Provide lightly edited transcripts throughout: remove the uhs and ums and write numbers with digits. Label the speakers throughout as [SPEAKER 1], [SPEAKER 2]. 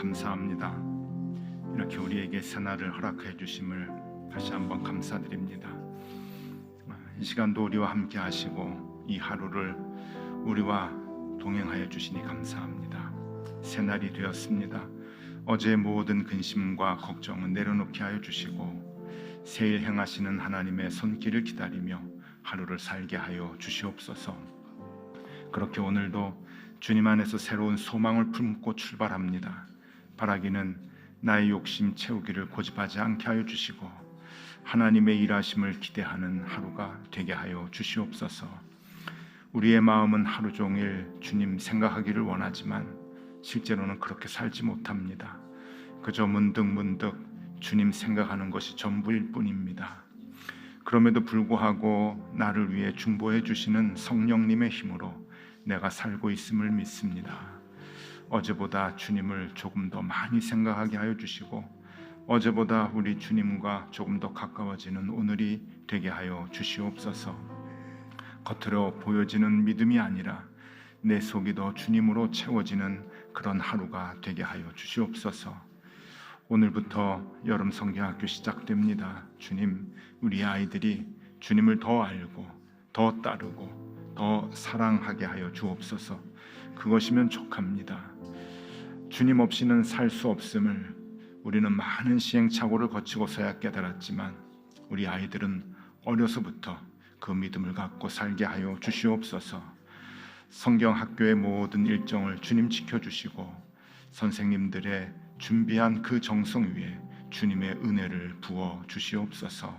[SPEAKER 1] 감사합니다. 이렇게 우리에게 새날을 허락해 주심을 다시 한번 감사드립니다. 이 시간도 우리와 함께 하시고 이 하루를 우리와 동행하여 주시니 감사합니다. 새날이 되었습니다. 어제의 모든 근심과 걱정은 내려놓게 하여 주시고 새일 행하시는 하나님의 손길을 기다리며 하루를 살게 하여 주시옵소서. 그렇게 오늘도 주님 안에서 새로운 소망을 품고 출발합니다. 바라기는 나의 욕심 채우기를 고집하지 않게 하여 주시고 하나님의 일하심을 기대하는 하루가 되게 하여 주시옵소서. 우리의 마음은 하루 종일 주님 생각하기를 원하지만 실제로는 그렇게 살지 못합니다. 그저 문득문득 주님 생각하는 것이 전부일 뿐입니다. 그럼에도 불구하고 나를 위해 중보해 주시는 성령님의 힘으로 내가 살고 있음을 믿습니다. 어제보다 주님을 조금 더 많이 생각하게 하여 주시고 어제보다 우리 주님과 조금 더 가까워지는 오늘이 되게 하여 주시옵소서. 겉으로 보여지는 믿음이 아니라 내 속이 더 주님으로 채워지는 그런 하루가 되게 하여 주시옵소서. 오늘부터 여름 성경학교 시작됩니다. 주님, 우리 아이들이 주님을 더 알고 더 따르고 더 사랑하게 하여 주옵소서. 그것이면 족합니다. 주님 없이는 살 수 없음을 우리는 많은 시행착오를 거치고서야 깨달았지만 우리 아이들은 어려서부터 그 믿음을 갖고 살게 하여 주시옵소서. 성경학교의 모든 일정을 주님 지켜주시고 선생님들의 준비한 그 정성 위에 주님의 은혜를 부어 주시옵소서.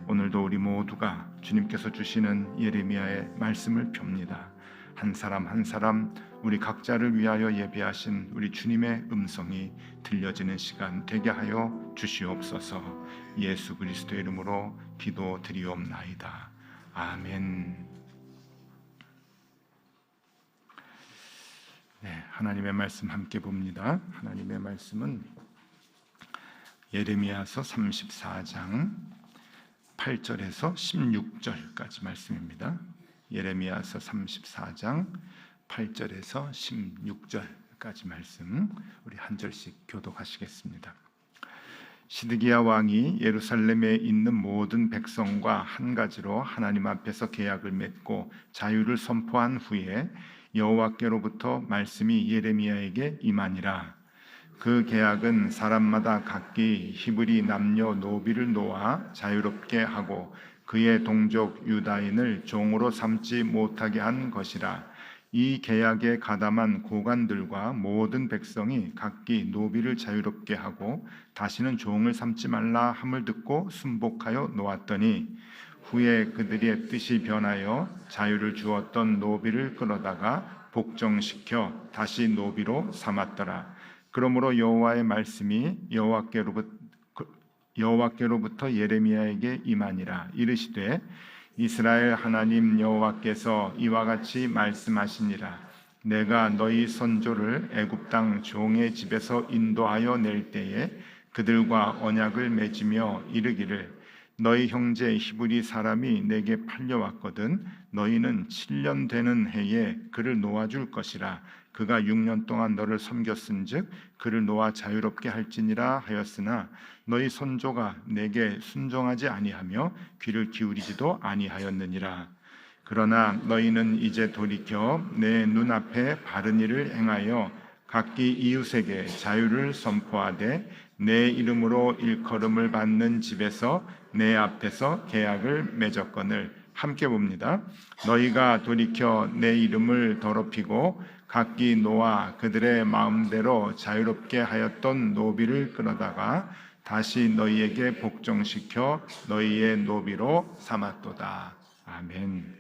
[SPEAKER 1] 오늘도 우리 모두가 주님께서 주시는 예레미야의 말씀을 뼭니다. 한 사람 한 사람 우리 각자를 위하여 예비하신 우리 주님의 음성이 들려지는 시간 되게 하여 주시옵소서. 예수 그리스도의 이름으로 기도드리옵나이다. 아멘. 네, 하나님의 말씀 함께 봅니다. 하나님의 말씀은 예레미야서 34장 8절에서 16절까지 말씀입니다. 예레미야서 34장 8절에서 16절까지 말씀 우리 한 절씩 교독하시겠습니다. 시드기야 왕이 예루살렘에 있는 모든 백성과 한 가지로 하나님 앞에서 계약을 맺고 자유를 선포한 후에 여호와께로부터 말씀이 예레미야에게 임하니라. 그 계약은 사람마다 각기 히브리 남녀 노비를 놓아 자유롭게 하고 그의 동족 유다인을 종으로 삼지 못하게 한 것이라. 이 계약에 가담한 고관들과 모든 백성이 각기 노비를 자유롭게 하고 다시는 종을 삼지 말라 함을 듣고 순복하여 놓았더니 후에 그들의 뜻이 변하여 자유를 주었던 노비를 끌어다가 복종시켜 다시 노비로 삼았더라. 그러므로 여호와의 말씀이 여호와께로부터 예레미야에게 임하니라. 이르시되 이스라엘 하나님 여호와께서 이와 같이 말씀하시니라. 내가 너희 선조를 애굽 땅 종의 집에서 인도하여 낼 때에 그들과 언약을 맺으며 이르기를 너희 형제 히브리 사람이 내게 팔려왔거든 너희는 7년 되는 해에 그를 놓아줄 것이라. 그가 6년 동안 너를 섬겼은즉 그를 놓아 자유롭게 할지니라 하였으나 너희 선조가 내게 순종하지 아니하며 귀를 기울이지도 아니하였느니라. 그러나 너희는 이제 돌이켜 내 눈앞에 바른 일을 행하여 각기 이웃에게 자유를 선포하되 내 이름으로 일컬음을 받는 집에서 내 앞에서 계약을 맺었거늘. 함께 봅니다. 너희가 돌이켜 내 이름을 더럽히고 각기 놓아 그들의 마음대로 자유롭게 하였던 노비를 끌어다가 다시 너희에게 복종시켜 너희의 노비로 삼았도다. 아멘.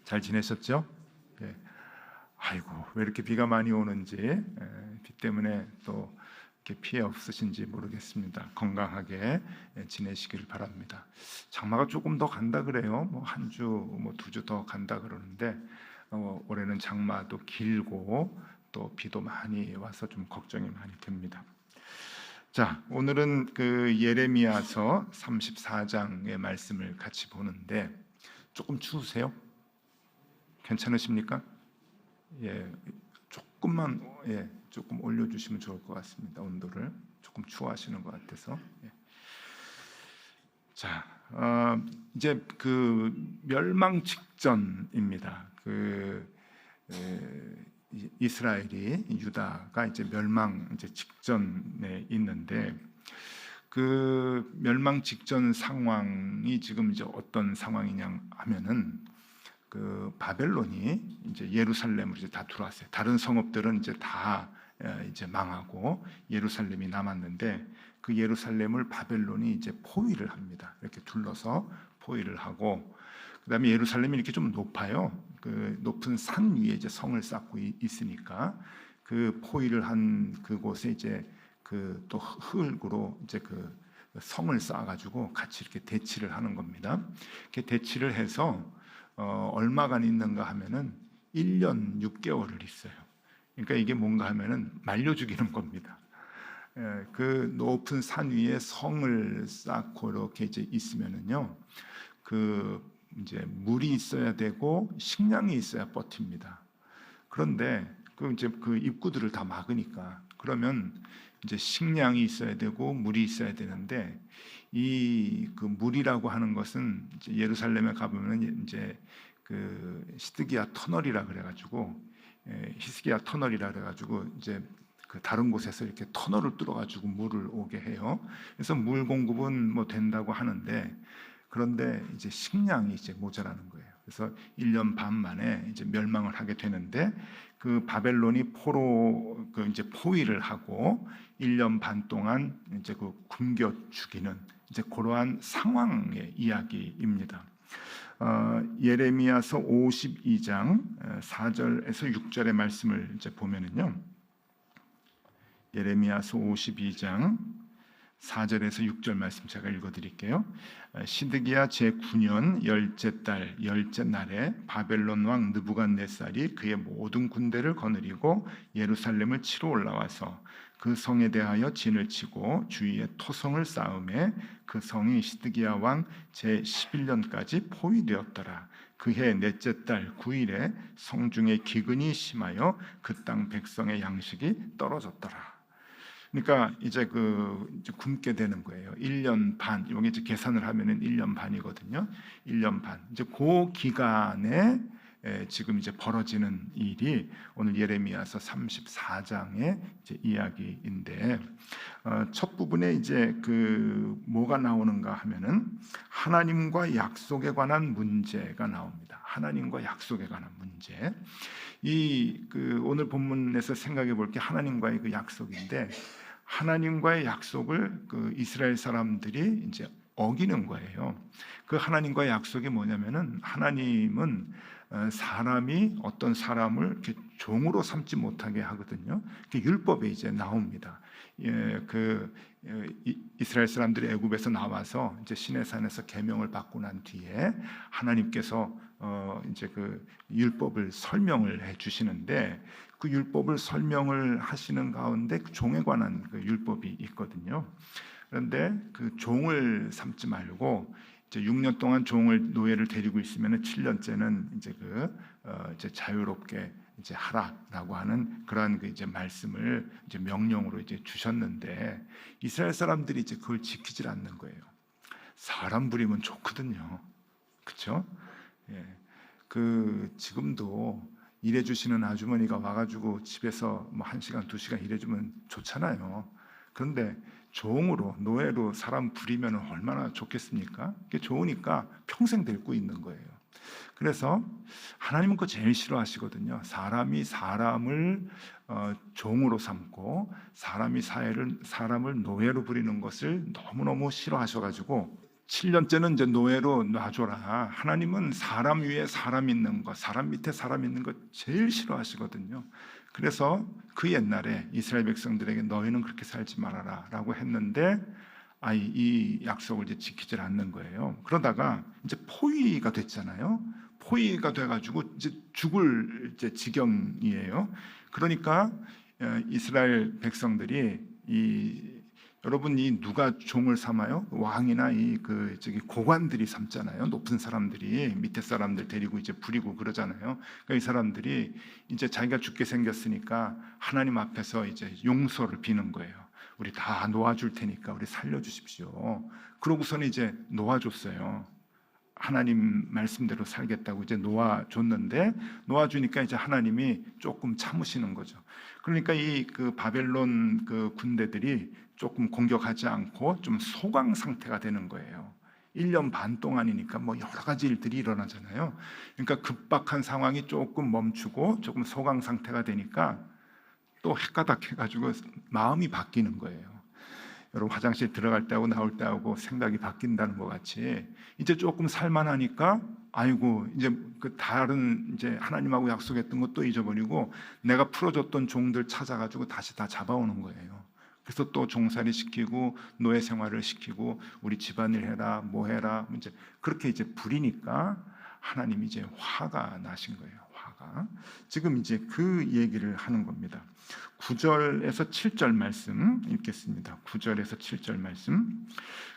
[SPEAKER 1] 잘 지내셨죠? 네. 아이고 왜 이렇게 비가 많이 오는지 비 때문에 또 이렇게 피해 없으신지 모르겠습니다. 건강하게 지내시길 바랍니다. 장마가 조금 더 간다 그래요. 뭐 한 주, 뭐 2주 더 간다 그러는데 올해는 장마도 길고 또 비도 많이 와서 좀 걱정이 많이 됩니다. 자, 오늘은 그 예레미야서 34장의 말씀을 같이 보는데 조금 추우세요? 괜찮으십니까? 예, 조금만 조금 올려주시면 좋을 것 같습니다. 온도를 조금 추워하시는 것 같아서. 자, 이제 그 멸망 직전입니다. 이스라엘이 유다가 이제 멸망 이제 직전에 있는데 그 멸망 직전 상황이 지금 이제 어떤 상황이냐 하면은 그 바벨론이 이제 예루살렘으로 이제 다 들어왔어요. 다른 성읍들은 이제 다 이제 망하고 예루살렘이 남았는데 그 예루살렘을 바벨론이 이제 포위를 합니다. 이렇게 둘러서 포위를 하고 그다음에 예루살렘이 이렇게 좀 높아요. 그 높은 산 위에 이제 성을 쌓고 있으니까 그 포위를 한 그곳에 이제 그 또 흙으로 이제 그 성을 쌓아가지고 같이 이렇게 대치를 하는 겁니다. 이렇게 대치를 해서 얼마간 있는가 하면은 1년 6개월을 있어요. 그러니까 이게 뭔가 하면은 말려 죽이는 겁니다. 그 높은 산 위에 성을 쌓고 이렇게 이제 있으면은요, 그 이제 물이 있어야 되고 식량이 있어야 버팁니다. 그런데 그 이제 그 입구들을 다 막으니까 그러면 이제 식량이 있어야 되고 물이 있어야 되는데 이 그 물이라고 하는 것은 이제 예루살렘에 가보면 이제 그 히스기야 터널이라 그래가지고 히스기야 터널이라 그래가지고 이제 그 다른 곳에서 이렇게 터널을 뚫어가지고 물을 오게 해요. 그래서 물 공급은 뭐 된다고 하는데 그런데 이제 식량이 이제 모자라는 거예요. 그래서 1년 반 만에 이제 멸망을 하게 되는데 그 바벨론이 포로 그 이제 포위를 하고 1년 반 동안 이제 그 굶겨 죽이는 이제 그러한 상황의 이야기입니다. 예레미야서 52장 4절에서 6절의 말씀을 이제 보면은요. 예레미야서 52장 4절에서 6절 말씀 제가 읽어드릴게요. 시드기야 제9년 열째 달 열째 날에 바벨론 왕 느부갓네살이 그의 모든 군대를 거느리고 예루살렘을 치러 올라와서 그 성에 대하여 진을 치고 주위에 토성을 쌓음에 그 성이 시드기야 왕 제11년까지 포위되었더라. 그해 넷째 달 9일에 성중에 기근이 심하여 그 땅 백성의 양식이 떨어졌더라. 그러니까 이제 이제 굶게 되는 거예요. 1년 반. 여기 이제 계산을 하면은 1년 반이거든요. 1년 반. 이제 그 기간에 지금 이제 벌어지는 일이 오늘 예레미야서 34장의 이제 이야기인데 첫 부분에 이제 그 뭐가 나오는가 하면은 하나님과 약속에 관한 문제가 나옵니다. 하나님과 약속에 관한 문제. 오늘 본문에서 생각해 볼 게 하나님과의 그 약속인데 하나님과의 약속을 그 이스라엘 사람들이 이제 어기는 거예요. 그 하나님과의 약속이 뭐냐면은 하나님은 사람이 어떤 사람을 이렇게 종으로 삼지 못하게 하거든요. 율법에 이제 나옵니다. 이스라엘 사람들이 애굽에서 나와서 이제 시내산에서 계명을 받고 난 뒤에 하나님께서 이제 그 율법을 설명을 해 주시는데 그 율법을 설명을 하시는 가운데 그 종에 관한 그 율법이 있거든요. 그런데 그 종을 삼지 말고 이제 6년 동안 종을 노예를 데리고 있으면 7년째는 이제 이제 자유롭게 이제 하라라고 하는 그러한 그 이제 말씀을 이제 명령으로 이제 주셨는데 이스라엘 사람들이 이제 그걸 지키질 않는 거예요. 사람 부리면 좋거든요. 그렇죠? 예. 지금도 일해주시는 아주머니가 와가지고 집에서 뭐 1시간, 2시간 일해주면 좋잖아요. 그런데 종으로, 노예로 사람 부리면 얼마나 좋겠습니까? 그게 좋으니까 평생 데리고 있는 거예요. 그래서 하나님은 그거 제일 싫어하시거든요. 사람이 사람을 종으로 삼고 사람이 사람을 노예로 부리는 것을 너무너무 싫어하셔가지고 7년째는 이제 노예로 놔줘라. 하나님은 사람 위에 사람 있는 것, 사람 밑에 사람 있는 것 제일 싫어하시거든요. 그래서 그 옛날에 이스라엘 백성들에게 너희는 그렇게 살지 말아라 라고 했는데 이 약속을 이제 지키질 않는 거예요. 그러다가 이제 포위가 됐잖아요. 포위가 돼가지고 이제 죽을 이제 지경이에요. 그러니까 이스라엘 백성들이 여러분이 누가 종을 삼아요? 왕이나 고관들이 삼잖아요. 높은 사람들이 밑에 사람들 데리고 이제 부리고 그러잖아요. 그러니까 이 사람들이 이제 자기가 죽게 생겼으니까 하나님 앞에서 이제 용서를 비는 거예요. 우리 다 놓아줄 테니까 우리 살려주십시오. 그러고서는 이제 놓아줬어요. 하나님 말씀대로 살겠다고 이제 놓아줬는데, 놓아주니까 이제 하나님이 조금 참으시는 거죠. 그러니까 그 바벨론 그 군대들이 조금 공격하지 않고 좀 소강 상태가 되는 거예요. 1년 반 동안이니까 뭐 여러 가지 일들이 일어나잖아요. 그러니까 급박한 상황이 조금 멈추고 조금 소강 상태가 되니까 또 헷가닥해가지고 마음이 바뀌는 거예요. 여러분 화장실 들어갈 때하고 나올 때하고 생각이 바뀐다는 것 같이 이제 조금 살만하니까 아이고 이제 그 다른 이제 하나님하고 약속했던 것도 잊어버리고 내가 풀어줬던 종들 찾아가지고 다시 다 잡아오는 거예요. 그래서 또 종살이 시키고 노예 생활을 시키고 우리 집안일 해라 뭐 해라 이제 그렇게 이제 부리니까 하나님이 이제 화가 나신 거예요. 화가. 지금 이제 그 얘기를 하는 겁니다. 9절에서 7절 말씀 읽겠습니다. 9절에서 7절 말씀.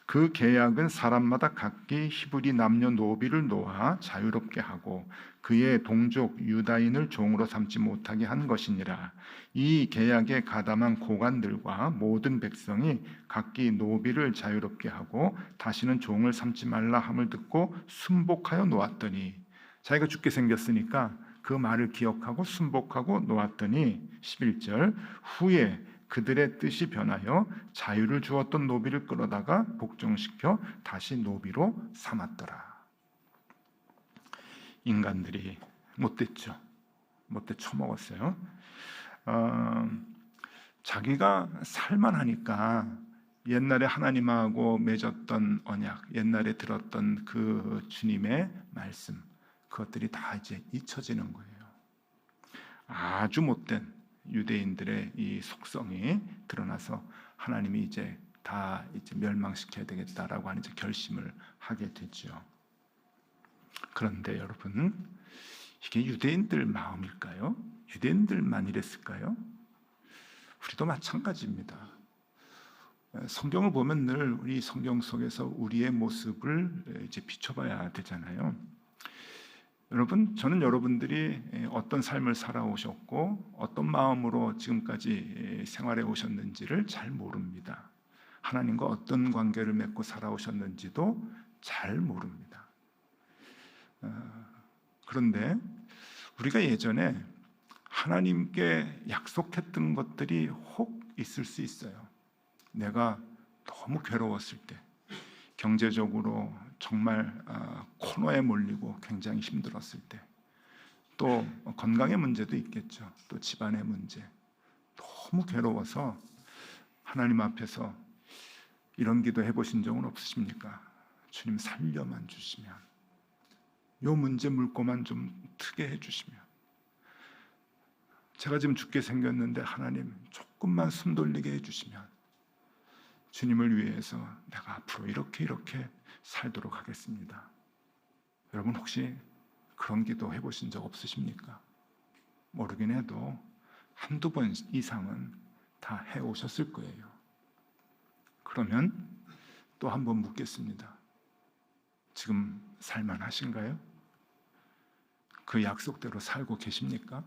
[SPEAKER 1] 그 계약은 사람마다 각기 히브리 남녀노비를 놓아 자유롭게 하고 그의 동족 유다인을 종으로 삼지 못하게 한 것이니라. 이 계약에 가담한 고관들과 모든 백성이 각기 노비를 자유롭게 하고 다시는 종을 삼지 말라 함을 듣고 순복하여 놓았더니, 자기가 죽게 생겼으니까 그 말을 기억하고 순복하고 놓았더니 11절 후에 그들의 뜻이 변하여 자유를 주었던 노비를 끌어다가 복종시켜 다시 노비로 삼았더라. 인간들이 못됐죠. 못돼 처먹었어요. 자기가 살만하니까 옛날에 하나님하고 맺었던 언약, 옛날에 들었던 그 주님의 말씀, 그것들이 다 이제 잊혀지는 거예요. 아주 못된 유대인들의 이 속성이 드러나서 하나님이 이제 다 이제 멸망시켜야 되겠다라고 하는 이제 결심을 하게 되죠. 그런데 여러분, 이게 유대인들 마음일까요? 유대인들만 이랬을까요? 우리도 마찬가지입니다. 성경을 보면 늘 우리 성경 속에서 우리의 모습을 이제 비춰봐야 되잖아요. 여러분, 저는 여러분들이 어떤 삶을 살아오셨고 어떤 마음으로 지금까지 생활해 오셨는지를 잘 모릅니다. 하나님과 어떤 관계를 맺고 살아오셨는지도 잘 모릅니다. 그런데 우리가 예전에 하나님께 약속했던 것들이 혹 있을 수 있어요. 내가 너무 괴로웠을 때, 경제적으로 정말 코너에 몰리고 굉장히 힘들었을 때, 또 건강의 문제도 있겠죠. 또 집안의 문제, 너무 괴로워서 하나님 앞에서 이런 기도 해보신 적은 없으십니까? 주님 살려만 주시면, 요 문제 물고만 좀 트게 해주시면, 제가 지금 죽게 생겼는데 하나님 조금만 숨 돌리게 해주시면 주님을 위해서 내가 앞으로 이렇게 살도록 하겠습니다. 여러분 혹시 그런 기도 해보신 적 없으십니까? 모르긴 해도 한두 번 이상은 다 해오셨을 거예요. 그러면 또 한 번 묻겠습니다. 지금 살만하신가요? 그 약속대로 살고 계십니까?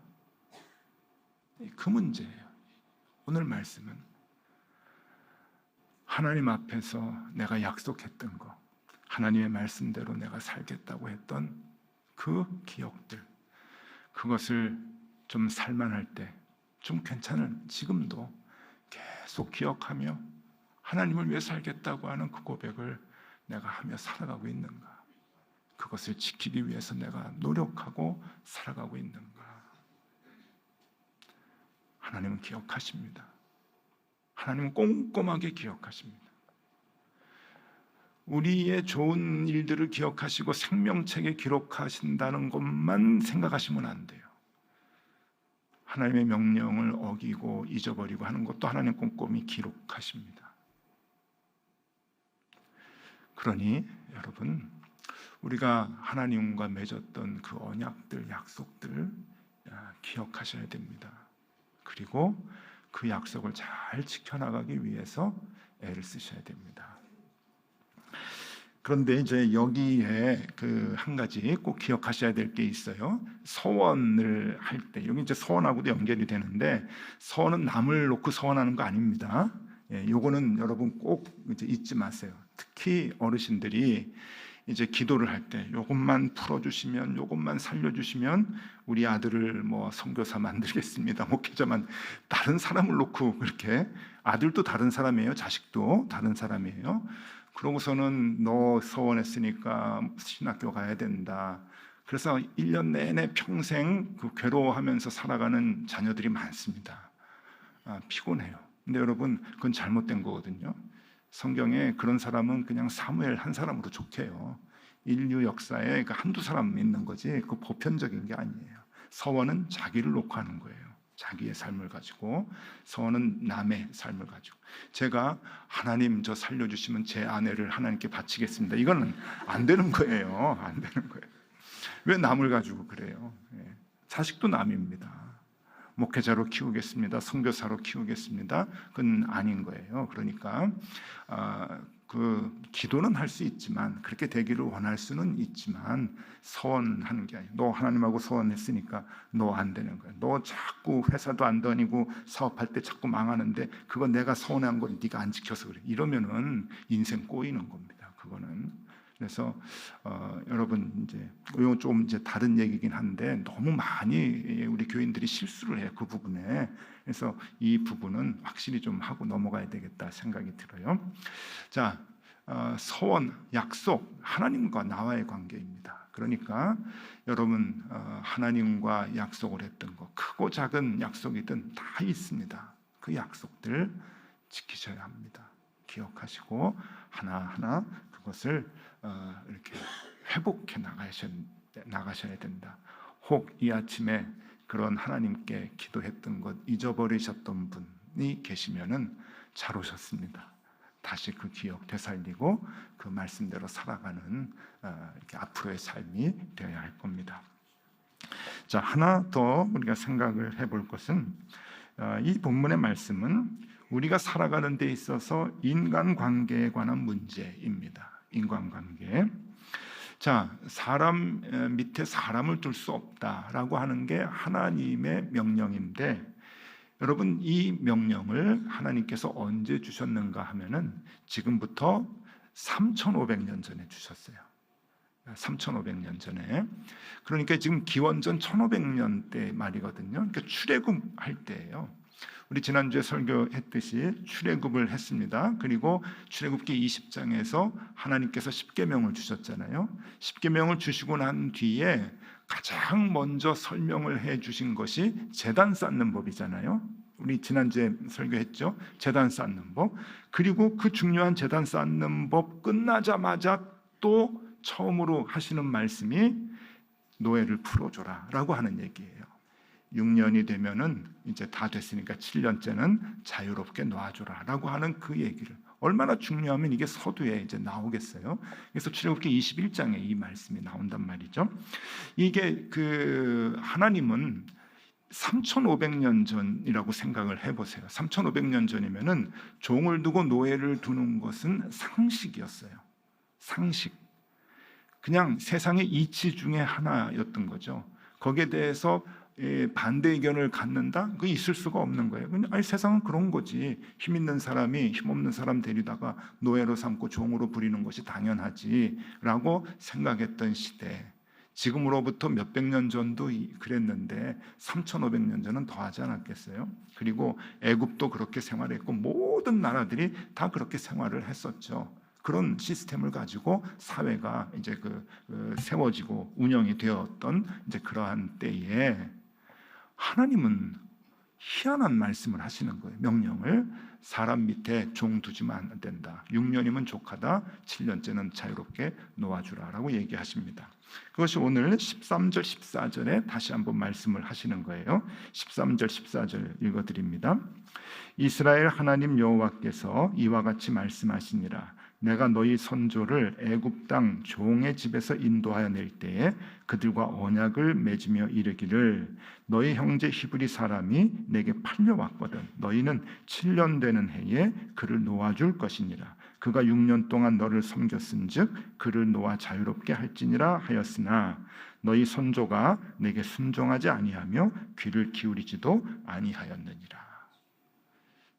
[SPEAKER 1] 그 문제예요. 오늘 말씀은 하나님 앞에서 내가 약속했던 거, 하나님의 말씀대로 내가 살겠다고 했던 그 기억들, 그것을 좀 살만할 때, 좀 괜찮은 지금도 계속 기억하며 하나님을 위해 살겠다고 하는 그 고백을 내가 하며 살아가고 있는가? 그것을 지키기 위해서 내가 노력하고 살아가고 있는가? 하나님은 기억하십니다. 하나님은 꼼꼼하게 기억하십니다. 우리의 좋은 일들을 기억하시고 생명책에 기록하신다는 것만 생각하시면 안 돼요. 하나님의 명령을 어기고 잊어버리고 하는 것도 하나님 꼼꼼히 기록하십니다. 그러니 여러분, 우리가 하나님과 맺었던 그 언약들, 약속들 기억하셔야 됩니다. 그리고 그 약속을 잘 지켜나가기 위해서 애를 쓰셔야 됩니다. 그런데 이제 여기에 그 한 가지 꼭 기억하셔야 될 게 있어요. 서원을 할 때, 여기 이제 서원하고도 연결이 되는데, 서원은 남을 놓고 서원하는 거 아닙니다. 요거는 여러분 꼭 이제 잊지 마세요. 특히 어르신들이 이제 기도를 할 때 요것만 풀어주시면, 요것만 살려주시면 우리 아들을 뭐 선교사 만들겠습니다, 목회자만, 다른 사람을 놓고 그렇게, 아들도 다른 사람이에요, 자식도 다른 사람이에요. 그러고서는 너 서원했으니까 신학교 가야 된다. 그래서 1년 내내 평생 그 괴로워하면서 살아가는 자녀들이 많습니다. 피곤해요. 근데 여러분, 그건 잘못된 거거든요. 성경에 그런 사람은 그냥 사무엘 한 사람으로 족해요. 인류 역사에 그 한두 사람 있는 거지, 그 보편적인 게 아니에요. 서원은 자기를 놓고 하는 거예요. 자기의 삶을 가지고, 서원은 남의 삶을 가지고. 제가 하나님 저 살려주시면 제 아내를 하나님께 바치겠습니다, 이거는 안 되는 거예요. 안 되는 거예요. 왜 남을 가지고 그래요? 자식도 남입니다. 목회자로 키우겠습니다, 선교사로 키우겠습니다, 그건 아닌 거예요. 그러니까 그 기도는 할 수 있지만, 그렇게 되기를 원할 수는 있지만, 서원하는 게 아니에요. 너 하나님하고 서원했으니까 너 안 되는 거야. 너 자꾸 회사도 안 다니고 사업할 때 자꾸 망하는데 그건 내가 서운한 걸 네가 안 지켜서 그래, 이러면은 인생 꼬이는 겁니다, 그거는. 그래서 여러분, 이제 이건 좀 이제 다른 얘기긴 한데, 너무 많이 우리 교인들이 실수를 해요, 그 부분에. 그래서 이 부분은 확실히 좀 하고 넘어가야 되겠다 생각이 들어요. 자, 서원, 약속, 하나님과 나와의 관계입니다. 그러니까 여러분, 하나님과 약속을 했던 거, 크고 작은 약속이든 다 있습니다. 그 약속들 지키셔야 합니다. 기억하시고 하나하나 그것을 이렇게 회복해 나가셔야 된다. 혹 이 아침에 그런 하나님께 기도했던 것 잊어버리셨던 분이 계시면은 잘 오셨습니다. 다시 그 기억 되살리고 그 말씀대로 살아가는 이렇게 앞으로의 삶이 되어야 할 겁니다. 자, 하나 더 우리가 생각을 해볼 것은, 이 본문의 말씀은 우리가 살아가는 데 있어서 인간관계에 관한 문제입니다. 인간관계. 자, 사람 밑에 사람을 둘 수 없다라고 하는 게 하나님의 명령인데, 여러분, 이 명령을 하나님께서 언제 주셨는가 하면은 지금부터 3,500년 전에 주셨어요. 3,500년 전에. 그러니까 지금 기원전 1,500년 때 말이거든요. 그러니까 출애굽할 때예요. 우리 지난주에 설교했듯이 출애굽을 했습니다. 그리고 출애굽기 20장에서 하나님께서 십계명을 주셨잖아요. 십계명을 주시고 난 뒤에 가장 먼저 설명을 해 주신 것이 제단 쌓는 법이잖아요. 우리 지난주에 설교했죠, 제단 쌓는 법. 그리고 그 중요한 제단 쌓는 법 끝나자마자 또 처음으로 하시는 말씀이 노예를 풀어줘라 라고 하는 얘기예요. 6년이 되면은 이제 다 됐으니까 7년째는 자유롭게 놔줘라 라고 하는 그 얘기를, 얼마나 중요하면 이게 서두에 이제 나오겠어요. 그래서 출애굽기 21장에 이 말씀이 나온단 말이죠. 이게 그 하나님은 3,500년 전이라고 생각을 해보세요. 3,500년 전이면은 종을 두고 노예를 두는 것은 상식이었어요. 상식. 그냥 세상의 이치 중에 하나였던 거죠. 거기에 대해서 반대 의견을 갖는다? 그게 있을 수가 없는 거예요. 아니, 세상은 그런 거지. 힘 있는 사람이 힘 없는 사람 데리다가 노예로 삼고 종으로 부리는 것이 당연하지라고 생각했던 시대. 지금으로부터 몇백 년 전도 그랬는데 3,500년 전은 더 하지 않았겠어요? 그리고 애굽도 그렇게 생활했고 모든 나라들이 다 그렇게 생활을 했었죠. 그런 시스템을 가지고 사회가 이제 세워지고 운영이 되었던 이제 그러한 때에 하나님은 희한한 말씀을 하시는 거예요. 명령을, 사람 밑에 종 두지만 안 된다. 6년이면 족하다. 7년째는 자유롭게 놓아주라라고 얘기하십니다. 그것이 오늘 13절 14절에 다시 한번 말씀을 하시는 거예요. 13절 14절 읽어드립니다. 이스라엘 하나님 여호와께서 이와 같이 말씀하시니라. 내가 너희 선조를 애굽 땅 종의 집에서 인도하여 낼 때에 그들과 언약을 맺으며 이르기를 너희 형제 히브리 사람이 내게 팔려왔거든 너희는 7년 되는 해에 그를 놓아줄 것이니라 그가 6년 동안 너를 섬겼은즉 그를 놓아 자유롭게 할지니라 하였으나 너희 선조가 내게 순종하지 아니하며 귀를 기울이지도 아니하였느니라.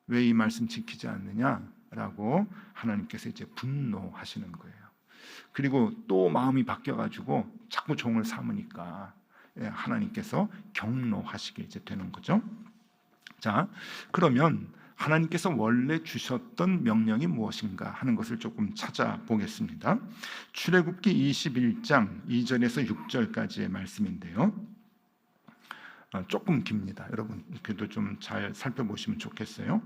[SPEAKER 1] 왜 이 말씀 지키지 않느냐라고 하나님께서 이제 분노하시는 거예요. 그리고 또 마음이 바뀌어가지고 자꾸 종을 삼으니까 하나님께서 경노하시게 이제 되는 거죠. 자, 그러면 하나님께서 원래 주셨던 명령이 무엇인가 하는 것을 조금 찾아보겠습니다. 출애굽기 21장 2절에서 6절까지의 말씀인데요. 조금 깁니다. 여러분 그래도 좀 잘 살펴보시면 좋겠어요.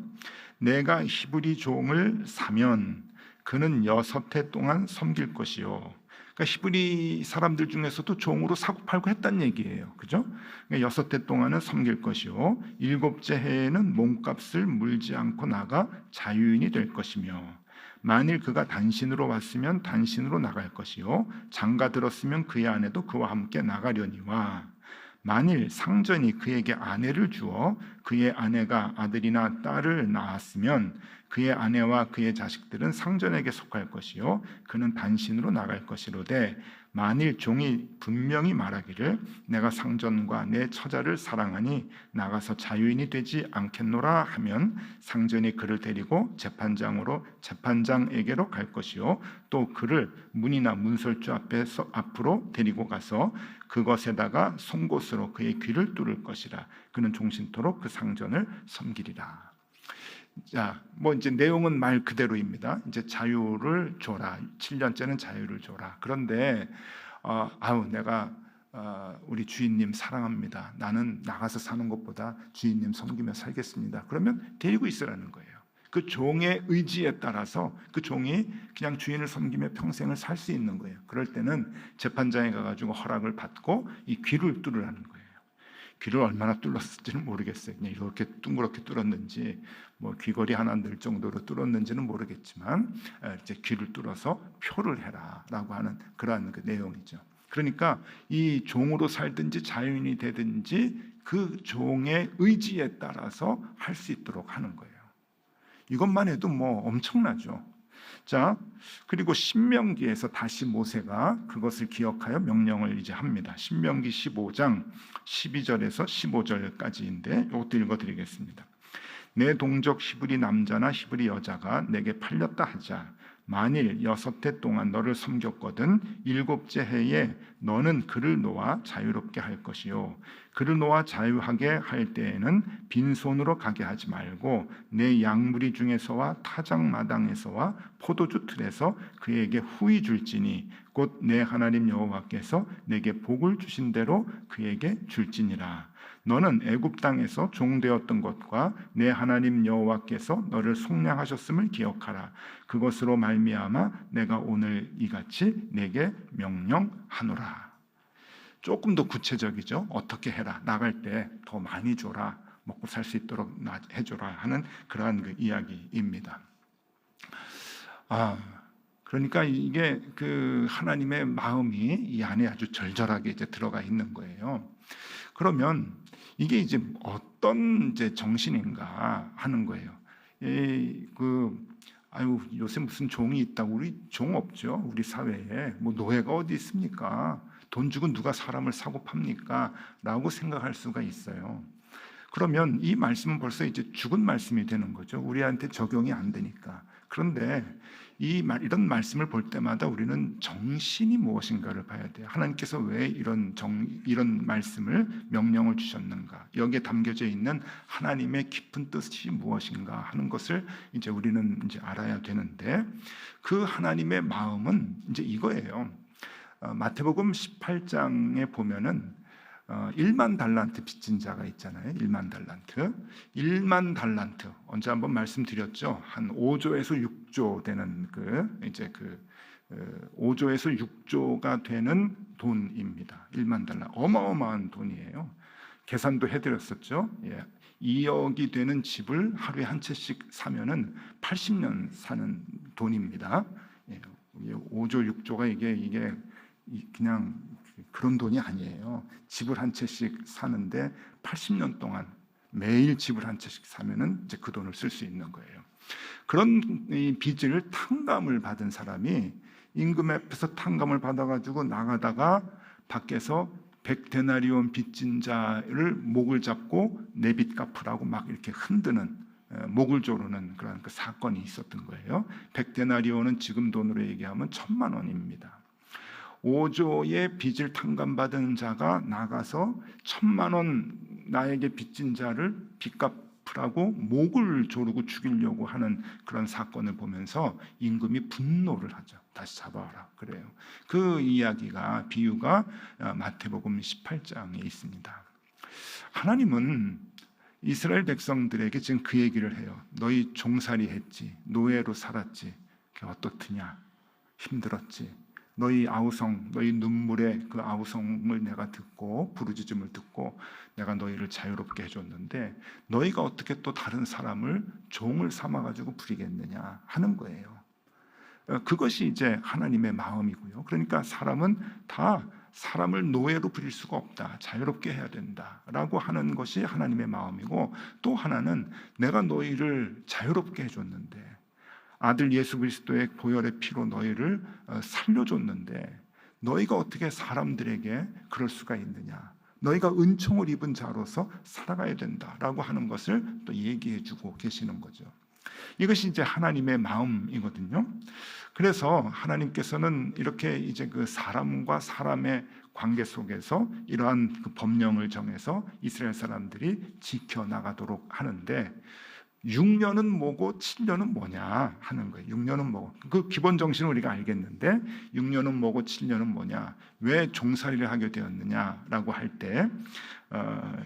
[SPEAKER 1] 내가 히브리 종을 사면 그는 6해 동안 섬길 것이요. 그러니까 히브리 사람들 중에서도 종으로 사고 팔고 했단 얘기예요. 그죠? 그러니까 6해 동안은 섬길 것이요. 7째 해에는 몸값을 물지 않고 나가 자유인이 될 것이며 만일 그가 단신으로 왔으면 단신으로 나갈 것이요. 장가 들었으면 그의 아내도 그와 함께 나가려니와 만일 상전이 그에게 아내를 주어 그의 아내가 아들이나 딸을 낳았으면 그의 아내와 그의 자식들은 상전에게 속할 것이요 그는 단신으로 나갈 것이로되 만일 종이 분명히 말하기를 내가 상전과 내 처자를 사랑하니 나가서 자유인이 되지 않겠노라 하면 상전이 그를 데리고 재판장에게로 갈 것이요 또 그를 문이나 문설주 앞으로 데리고 가서 그것에다가 송곳으로 그의 귀를 뚫을 것이라 그는 종신토록 그 상전을 섬기리라. 자, 뭐 이제 내용은 말 그대로입니다. 이제 자유를 줘라. 7년째는 자유를 줘라. 그런데 내가 우리 주인님 사랑합니다. 나는 나가서 사는 것보다 주인님 섬기며 살겠습니다. 그러면 데리고 있으라는 거예요. 그 종의 의지에 따라서 그 종이 그냥 주인을 섬기며 평생을 살 수 있는 거예요. 그럴 때는 재판장에 가가지고 허락을 받고 이 귀를 뚫으라는 거예요. 귀를 얼마나 뚫었을지는 모르겠어요. 그냥 이렇게 둥그렇게 뚫었는지 뭐 귀걸이 하나 늘 정도로 뚫었는지는 모르겠지만 이제 귀를 뚫어서 표를 해라라고 하는 그러한 그 내용이죠. 그러니까 이 종으로 살든지 자유인이 되든지 그 종의 의지에 따라서 할 수 있도록 하는 거예요. 이것만 해도 뭐 엄청나죠. 자, 그리고 신명기에서 다시 모세가 그것을 기억하여 명령을 이제 합니다. 신명기 15장 12절에서 15절까지인데 이것도 읽어드리겠습니다. 내 동족 히브리 남자나 히브리 여자가 내게 팔렸다 하자 만일 6해 동안 너를 섬겼거든 7째 해에 너는 그를 놓아 자유롭게 할 것이요 그를 놓아 자유하게 할 때에는 빈손으로 가게 하지 말고 내 양무리 중에서와 타작마당에서와 포도주 틀에서 그에게 후히 줄지니 곧 내 하나님 여호와께서 내게 복을 주신 대로 그에게 줄지니라. 너는 애굽 땅에서 종되었던 것과 내 하나님 여호와께서 너를 속량하셨음을 기억하라. 그것으로 말미암아 내가 오늘 이같이 내게 명령하노라. 조금 더 구체적이죠. 어떻게 해라. 나갈 때 더 많이 줘라. 먹고 살 수 있도록 해줘라 하는 그러한 그 이야기입니다. 그러니까 이게 그 하나님의 마음이 이 안에 아주 절절하게 이제 들어가 있는 거예요. 그러면 이게 이제 어떤 이제 정신인가 하는 거예요. 요새 무슨 종이 있다고 우리 종 없죠. 우리 사회에 뭐 노예가 어디 있습니까? 돈 주고 누가 사람을 사고 팝니까? 라고 생각할 수가 있어요. 그러면 이 말씀은 벌써 이제 죽은 말씀이 되는 거죠. 우리한테 적용이 안 되니까. 그런데 이런 말씀을 볼 때마다 우리는 정신이 무엇인가를 봐야 돼요. 하나님께서 왜 이런 말씀을 명령을 주셨는가? 여기에 담겨져 있는 하나님의 깊은 뜻이 무엇인가 하는 것을 이제 우리는 이제 알아야 되는데 그 하나님의 마음은 이제 이거예요. 마태복음 18장에 보면은 1만 달란트 빚진 자가 있잖아요. 1만 달란트. 언제 한번 말씀드렸죠. 한 5조에서 6조 되는 5조에서 6조가 되는 돈입니다. 1만 달란트. 어마어마한 돈이에요. 계산도 해드렸었죠. 2억이 되는 집을 하루에 한 채씩 사면은 80년 사는 돈입니다. 5조 6조가 이게 그냥 그런 돈이 아니에요. 집을 한 채씩 사는데 80년 동안 매일 집을 한 채씩 사면은 이제 그 돈을 쓸 수 있는 거예요. 그런 이 빚을 탕감을 받은 사람이 임금 앞에서 탕감을 받아가지고 나가다가 밖에서 100데나리온 빚진 자를 목을 잡고 내 빚 갚으라고 막 이렇게 흔드는, 목을 조르는 그런 그 사건이 있었던 거예요. 100데나리온은 지금 돈으로 얘기하면 1,000만 원입니다. 5조의 빚을 탕감받은 자가 나가서 1,000만 원 나에게 빚진 자를 빚 갚으라고 목을 조르고 죽이려고 하는 그런 사건을 보면서 임금이 분노를 하죠. 다시 잡아와라 그래요. 그 이야기가, 비유가 마태복음 18장에 있습니다. 하나님은 이스라엘 백성들에게 지금 그 얘기를 해요. 너희 종살이 했지, 노예로 살았지, 그게 어떻느냐, 힘들었지. 너희 아우성, 너희 눈물의 그 아우성을 내가 듣고 부르짖음을 듣고 내가 너희를 자유롭게 해줬는데 너희가 어떻게 또 다른 사람을 종을 삼아가지고 부리겠느냐 하는 거예요. 그것이 이제 하나님의 마음이고요. 그러니까 사람은 다 사람을 노예로 부릴 수가 없다, 자유롭게 해야 된다라고 하는 것이 하나님의 마음이고, 또 하나는 내가 너희를 자유롭게 해줬는데 아들 예수 그리스도의 보혈의 피로 너희를 살려줬는데 너희가 어떻게 사람들에게 그럴 수가 있느냐, 너희가 은총을 입은 자로서 살아가야 된다라고 하는 것을 또 얘기해 주고 계시는 거죠. 이것이 이제 하나님의 마음이거든요. 그래서 하나님께서는 이렇게 이제 그 사람과 사람의 관계 속에서 이러한 그 법령을 정해서 이스라엘 사람들이 지켜나가도록 하는데, 6년은 뭐고 7년은 뭐냐 하는 거예요. 6년은 뭐고, 그 기본 정신을 우리가 알겠는데 6년은 뭐고 7년은 뭐냐, 왜 종살이를 하게 되었느냐라고 할 때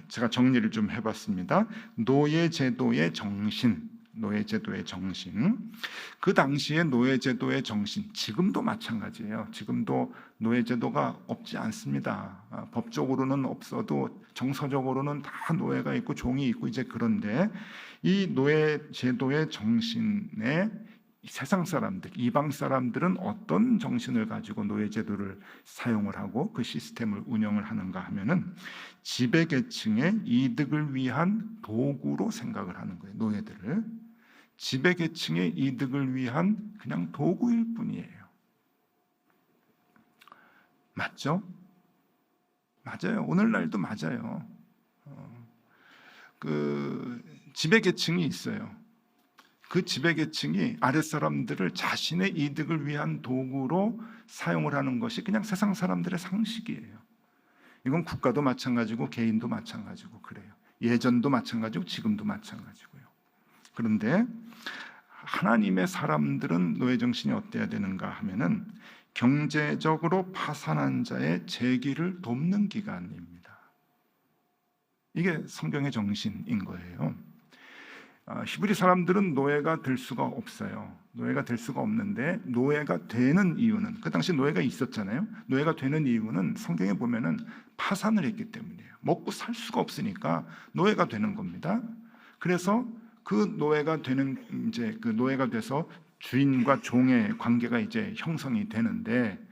[SPEAKER 1] 제가 정리를 좀 해봤습니다. 노예제도의 정신, 노예제도의 정신, 그 당시에 노예제도의 정신, 지금도 마찬가지예요. 지금도 노예제도가 없지 않습니다. 법적으로는 없어도 정서적으로는 다 노예가 있고 종이 있고 이제 그런데, 이 노예제도의 정신에 세상 사람들, 이방 사람들은 어떤 정신을 가지고 노예제도를 사용을 하고 그 시스템을 운영을 하는가 하면은 지배계층의 이득을 위한 도구로 생각을 하는 거예요. 노예들을 지배계층의 이득을 위한 그냥 도구일 뿐이에요. 맞죠? 맞아요. 오늘날도 맞아요. 그 지배계층이 있어요. 그 지배계층이 아랫사람들을 자신의 이득을 위한 도구로 사용을 하는 것이 그냥 세상 사람들의 상식이에요. 이건 국가도 마찬가지고 개인도 마찬가지고 그래요. 예전도 마찬가지고 지금도 마찬가지고요. 그런데 하나님의 사람들은 노예정신이 어때야 되는가 하면은 경제적으로 파산한 자의 재기를 돕는 기관입니다. 이게 성경의 정신인 거예요. 히브리 사람들은 노예가 될 수가 없어요. 노예가 될 수가 없는데, 노예가 되는 이유는, 그 당시 노예가 있었잖아요. 노예가 되는 이유는 성경에 보면은 파산을 했기 때문이에요. 먹고 살 수가 없으니까 노예가 되는 겁니다. 그래서 그 노예가 되는, 이제 그 노예가 돼서 주인과 종의 관계가 이제 형성이 되는데,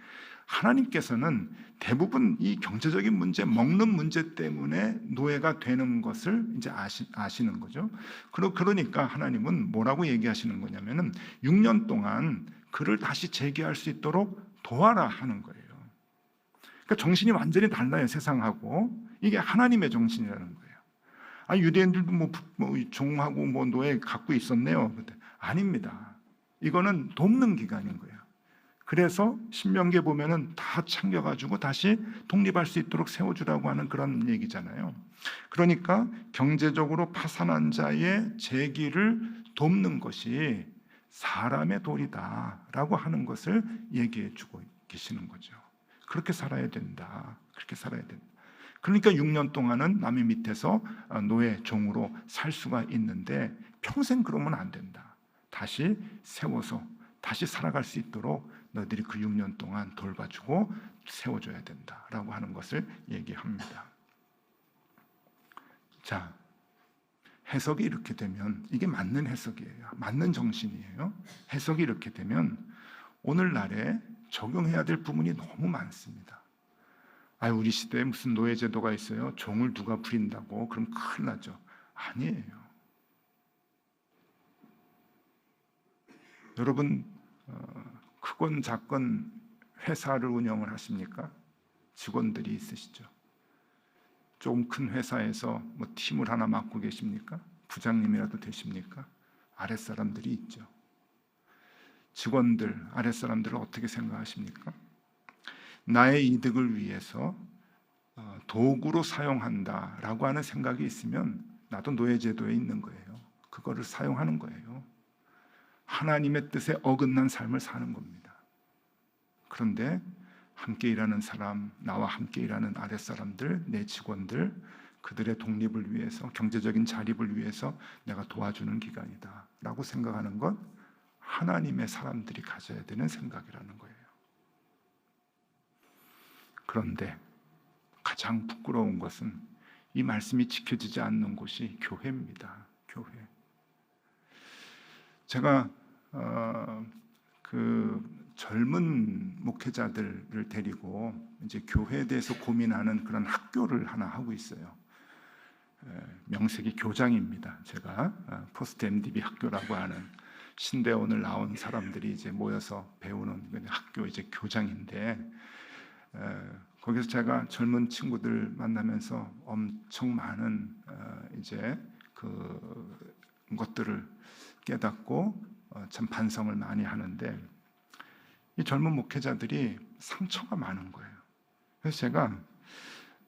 [SPEAKER 1] 하나님께서는 대부분 이 경제적인 문제, 먹는 문제 때문에 노예가 되는 것을 이제 아시는 거죠. 그러니까 하나님은 뭐라고 얘기하시는 거냐면은 6년 동안 그를 다시 재기할 수 있도록 도와라 하는 거예요. 그러니까 정신이 완전히 달라요, 세상하고. 이게 하나님의 정신이라는 거예요. 유대인들도 뭐 종하고 뭐 노예 갖고 있었네요. 아닙니다. 이거는 돕는 기간인 거예요. 그래서 신명기에 보면은 다 챙겨가지고 다시 독립할 수 있도록 세워주라고 하는 그런 얘기잖아요. 그러니까 경제적으로 파산한 자의 재기를 돕는 것이 사람의 도리다라고 하는 것을 얘기해 주고 계시는 거죠. 그렇게 살아야 된다. 그렇게 살아야 된다. 그러니까 6년 동안은 남의 밑에서 노예 종으로 살 수가 있는데 평생 그러면 안 된다. 다시 세워서 다시 살아갈 수 있도록 너희들이 그 6년 동안 돌봐주고 세워줘야 된다라고 하는 것을 얘기합니다. 자, 해석이 이렇게 되면 이게 맞는 해석이에요. 맞는 정신이에요. 해석이 이렇게 되면 오늘날에 적용해야 될 부분이 너무 많습니다. 우리 시대에 무슨 노예제도가 있어요? 종을 누가 부린다고? 그럼 큰일 나죠. 아니에요. 여러분, 크건 작건 회사를 운영을 하십니까? 직원들이 있으시죠. 조금 큰 회사에서 팀을 하나 맡고 계십니까? 부장님이라도 되십니까? 아랫사람들이 있죠. 직원들, 아랫사람들을 어떻게 생각하십니까? 나의 이득을 위해서 도구로 사용한다라고 하는 생각이 있으면 나도 노예제도에 있는 거예요. 그거를 사용하는 거예요. 하나님의 뜻에 어긋난 삶을 사는 겁니다. 그런데 함께 일하는 사람, 나와 함께 일하는 아랫사람들, 내 직원들, 그들의 독립을 위해서, 경제적인 자립을 위해서 내가 도와주는 기간이다 라고 생각하는 것, 하나님의 사람들이 가져야 되는 생각이라는 거예요. 그런데 가장 부끄러운 것은 이 말씀이 지켜지지 않는 곳이 교회입니다. 교회. 제가 젊은 목회자들을 데리고 이제 교회에 대해서 고민하는 그런 학교를 하나 하고 있어요. 명색이 교장입니다. 제가 포스트 MDB 학교라고 하는 신대원을 나온 사람들이 이제 모여서 배우는 학교 이제 교장인데, 거기서 제가 젊은 친구들 만나면서 엄청 많은 이제 그 것들을 깨닫고 참 반성을 많이 하는데, 이 젊은 목회자들이 상처가 많은 거예요. 그래서 제가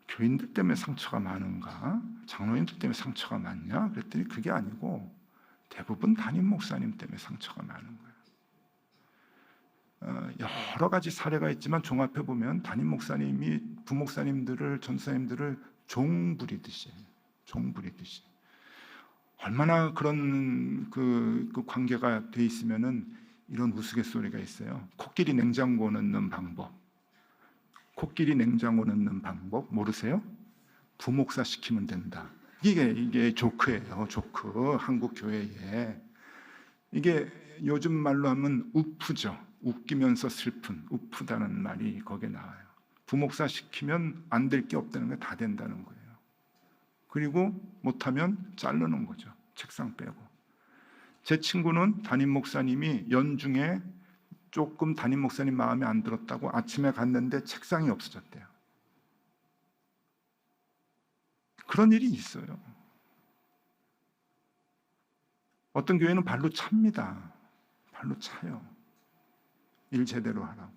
[SPEAKER 1] 교인들 때문에 상처가 많은가, 장로인들 때문에 상처가 많냐 그랬더니 그게 아니고 대부분 담임 목사님 때문에 상처가 많은 거예요. 여러 가지 사례가 있지만 종합해 보면 담임 목사님이 부목사님들을, 전사님들을 종부리듯이 얼마나 그런 그 관계가 돼 있으면은 이런 우스갯소리가 있어요. 코끼리 냉장고 넣는 방법. 코끼리 냉장고 넣는 방법 모르세요? 부목사 시키면 된다. 이게 조크예요. 조크. 한국 교회에. 이게 요즘 말로 하면 우프죠. 웃기면서 슬픈, 우프다는 말이 거기에 나와요. 부목사 시키면 안 될 게 없다는 게 다 된다는 거예요. 그리고 못하면 자르는 거죠. 책상 빼고. 제 친구는 담임 목사님이 연중에 조금 담임 목사님 마음에 안 들었다고 아침에 갔는데 책상이 없어졌대요. 그런 일이 있어요. 어떤 교회는 발로 찹니다. 발로 차요. 일 제대로 하라고.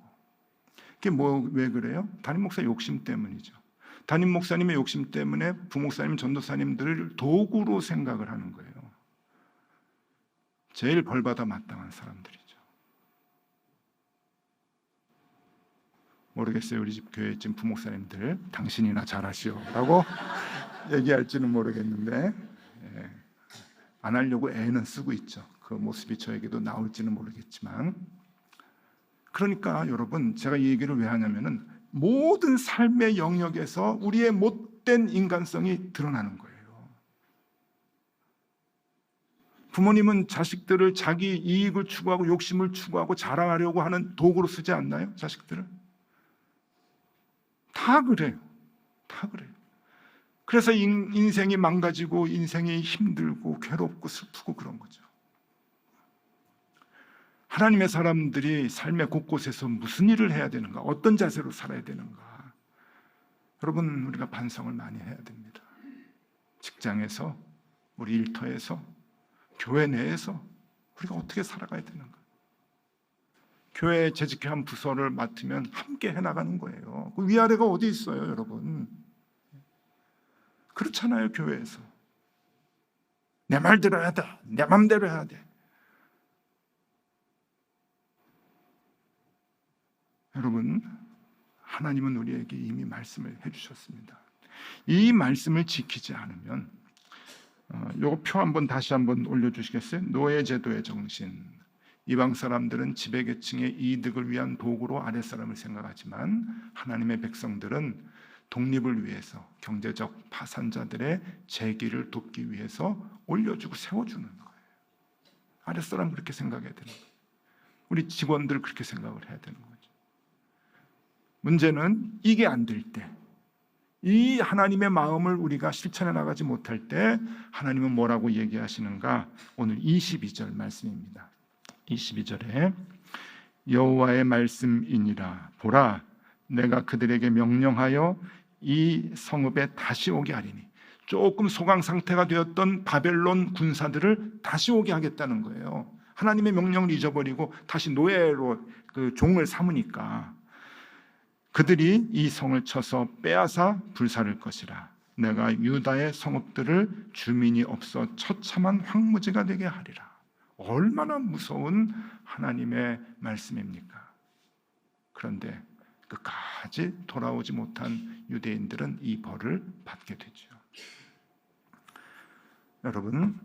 [SPEAKER 1] 그게 왜 그래요? 담임 목사 욕심 때문이죠. 담임 목사님의 욕심 때문에 부목사님, 전도사님들을 도구로 생각을 하는 거예요. 제일 벌받아 마땅한 사람들이죠. 모르겠어요. 우리 집 교회 지금 부목사님들 당신이나 잘하시오 라고 얘기할지는 모르겠는데, 안 하려고 애는 쓰고 있죠. 그 모습이 저에게도 나올지는 모르겠지만, 그러니까 여러분, 제가 이 얘기를 왜 하냐면은 모든 삶의 영역에서 우리의 못된 인간성이 드러나는 거예요. 부모님은 자식들을 자기 이익을 추구하고 욕심을 추구하고 자랑하려고 하는 도구로 쓰지 않나요? 자식들을? 다 그래요. 다 그래요. 그래서 인생이 망가지고 인생이 힘들고 괴롭고 슬프고 그런 거죠. 하나님의 사람들이 삶의 곳곳에서 무슨 일을 해야 되는가, 어떤 자세로 살아야 되는가, 여러분 우리가 반성을 많이 해야 됩니다. 직장에서, 우리 일터에서, 교회 내에서 우리가 어떻게 살아가야 되는가. 교회에 재직해 한 부서를 맡으면 함께 해나가는 거예요. 그 위아래가 어디 있어요, 여러분? 그렇잖아요. 교회에서 내 말 들어야 돼, 내 맘대로 해야 돼. 여러분, 하나님은 우리에게 이미 말씀을 해주셨습니다. 이 말씀을 지키지 않으면, 요거 표 한번 다시 한번 올려주시겠어요? 노예제도의 정신. 이방 사람들은 지배계층의 이득을 위한 도구로 아랫사람을 생각하지만 하나님의 백성들은 독립을 위해서, 경제적 파산자들의 재기를 돕기 위해서 올려주고 세워주는 거예요. 아랫사람 그렇게 생각해야 되는 거예요. 우리 직원들 그렇게 생각을 해야 되는 거죠. 문제는 이게 안 될 때, 이 하나님의 마음을 우리가 실천해 나가지 못할 때 하나님은 뭐라고 얘기하시는가? 오늘 22절 말씀입니다. 22절에 여호와의 말씀이니라. 보라, 내가 그들에게 명령하여 이 성읍에 다시 오게 하리니. 조금 소강 상태가 되었던 바벨론 군사들을 다시 오게 하겠다는 거예요. 하나님의 명령을 잊어버리고 다시 노예로 그 종을 삼으니까 그들이 이 성을 쳐서 빼앗아 불사를 것이라. 내가 유다의 성읍들을 주민이 없어 처참한 황무지가 되게 하리라. 얼마나 무서운 하나님의 말씀입니까? 그런데 끝까지 돌아오지 못한 유대인들은 이 벌을 받게 되죠. 여러분,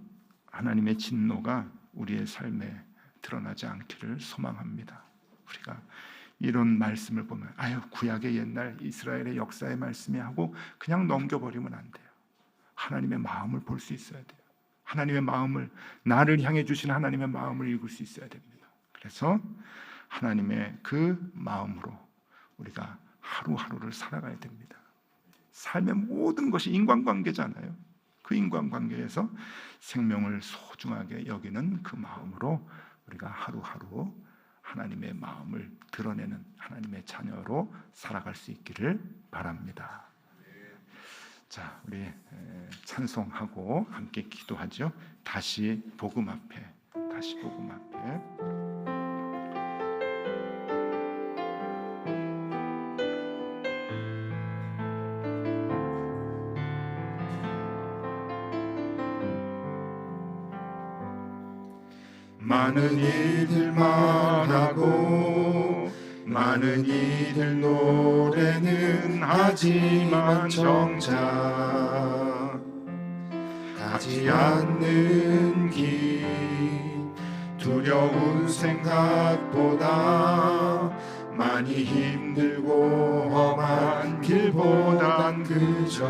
[SPEAKER 1] 하나님의 진노가 우리의 삶에 드러나지 않기를 소망합니다. 우리가 이런 말씀을 보면 구약의 옛날 이스라엘의 역사의 말씀이 하고 그냥 넘겨버리면 안 돼요. 하나님의 마음을 볼 수 있어야 돼요. 하나님의 마음을, 나를 향해 주신 하나님의 마음을 읽을 수 있어야 됩니다. 그래서 하나님의 그 마음으로 우리가 하루하루를 살아가야 됩니다. 삶의 모든 것이 인간관계잖아요. 그 인간관계에서 생명을 소중하게 여기는 그 마음으로 우리가 하루하루 하나님의 마음을 드러내는 하나님의 자녀로 살아갈 수 있기를 바랍니다. 자, 우리 찬송하고 함께 기도하죠. 다시 복음 앞에, 다시 복음 앞에.
[SPEAKER 2] 많은 이들 말하고 많은 이들 노래는 하지만 정작 가지 않는 길, 두려운 생각보다 많이 힘들고 험한 길보단 그저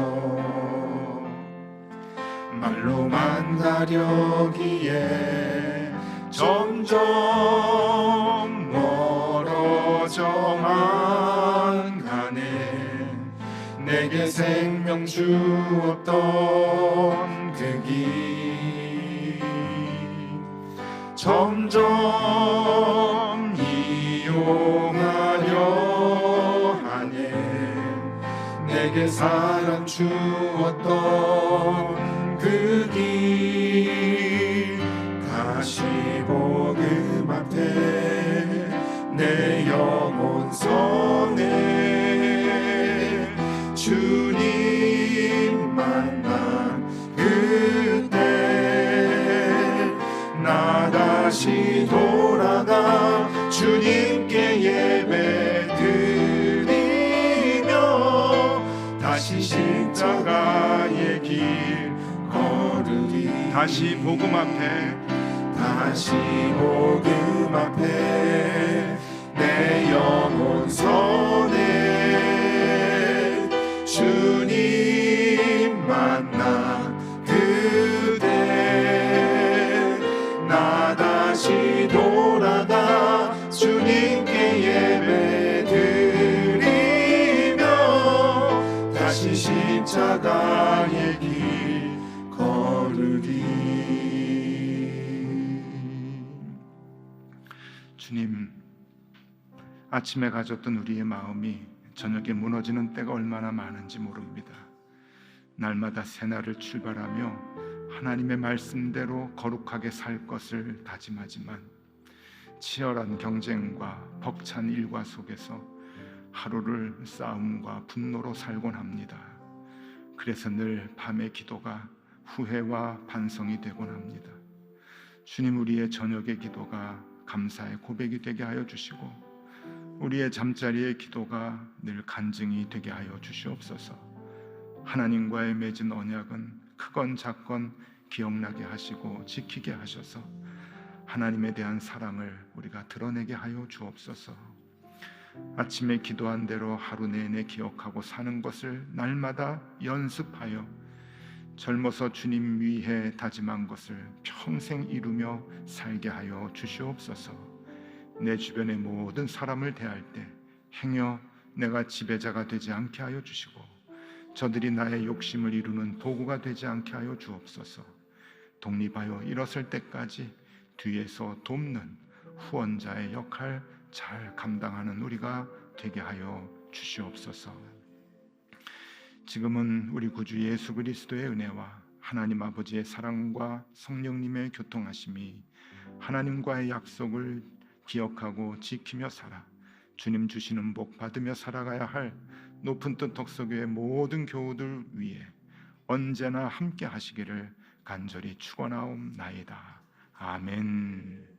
[SPEAKER 2] 말로만 가려기에 점점 멀어져만 가네. 내게 생명 주었던 그 길 점점 이용하려 하네. 내게 사랑 주었던 그 길 다시 복음 앞에 내 영혼 선에 주님 만난 그때 나 다시 돌아가 주님께 예배 드리며 다시 십자가의 길 걸으리.
[SPEAKER 1] 다시 복음 앞에,
[SPEAKER 2] 다시 복음 앞에 내 영혼 선에 주님 만나 그대 나 다시 돌아가 주님께 예배 드리며 다시 십자가의 길 걸으리.
[SPEAKER 1] 주님, 아침에 가졌던 우리의 마음이 저녁에 무너지는 때가 얼마나 많은지 모릅니다. 날마다 새날을 출발하며 하나님의 말씀대로 거룩하게 살 것을 다짐하지만 치열한 경쟁과 벅찬 일과 속에서 하루를 싸움과 분노로 살곤 합니다. 그래서 늘 밤의 기도가 후회와 반성이 되곤 합니다. 주님, 우리의 저녁의 기도가 감사의 고백이 되게 하여 주시고 우리의 잠자리의 기도가 늘 간증이 되게 하여 주시옵소서. 하나님과의 맺은 언약은 크건 작건 기억나게 하시고 지키게 하셔서 하나님에 대한 사랑을 우리가 드러내게 하여 주옵소서. 아침에 기도한 대로 하루 내내 기억하고 사는 것을 날마다 연습하여 젊어서 주님 위해 다짐한 것을 평생 이루며 살게 하여 주시옵소서. 내 주변의 모든 사람을 대할 때 행여 내가 지배자가 되지 않게 하여 주시고 저들이 나의 욕심을 이루는 도구가 되지 않게 하여 주옵소서. 독립하여 일어설 때까지 뒤에서 돕는 후원자의 역할 잘 감당하는 우리가 되게 하여 주시옵소서. 지금은 우리 구주 예수 그리스도의 은혜와 하나님 아버지의 사랑과 성령님의 교통하심이 하나님과의 약속을 기억하고 지키며 살아 주님 주시는 복 받으며 살아가야 할 높은 뜻 덕서교의 모든 교우들 위해 언제나 함께 하시기를 간절히 축원하옵나이다. 아멘.